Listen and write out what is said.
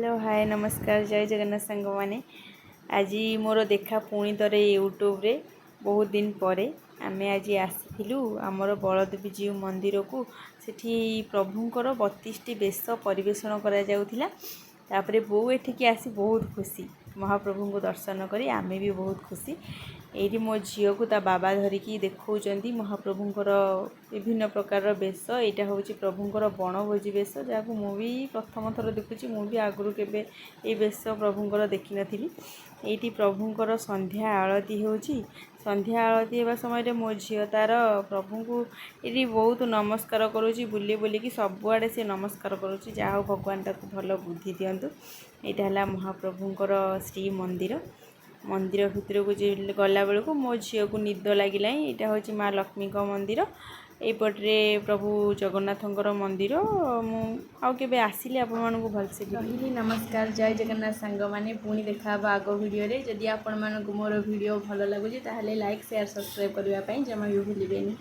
Hello hi नमस्कार जय जगन्नाथ सांग मैंने आज मोर देखा पुणी थे यूट्यूब रे बहुत दिन पर आम आज आसीलु आमर बलदेवजी मंदिर को सेठी प्रभुंर 32टी बेश परिवेशन करा बो एठिकी आसी बहुत खुशी महाप्रभु को दर्शन करी आमे भी बहुत खुशी। ये मो झील को ता बाबा धरिकी देखा महाप्रभुंर विभिन्न प्रकार बेश यहाँ हूँ प्रभुंर बणभोजी बेश जहाँ मुझे प्रथम थर देखुची मुझे आगु केवे ये बेश प्रभुंर देखी नी। ये प्रभुंर संध्या आलती हो संध्या आलती होगा समय मो झील तार प्रभु को ये बहुत नमस्कार करुँची बुले बुलिकी सबुआड़े से नमस्कार करुँची जहाँ हो भगवान ताको भल बुद्धि दिंतु। यहाँ है महाप्रभुंर श्री मंदिर मंदिर भितर को गला बेलू को मो झील को निद लगिला। यहाँ हूँ माँ लक्ष्मी मंदिर एपटे प्रभु जगन्नाथंकर मंदिर आउ के आसिले आपण को भलसे कहली। नमस्कार जय जगन्नाथ सांग मैंने पुणी देखा आग वीडियो रे जदि आपण मानक मोर वीडियो भल लगुच ताहले लाइक शेयर सब्सक्राइब करने जमा भी भूलें।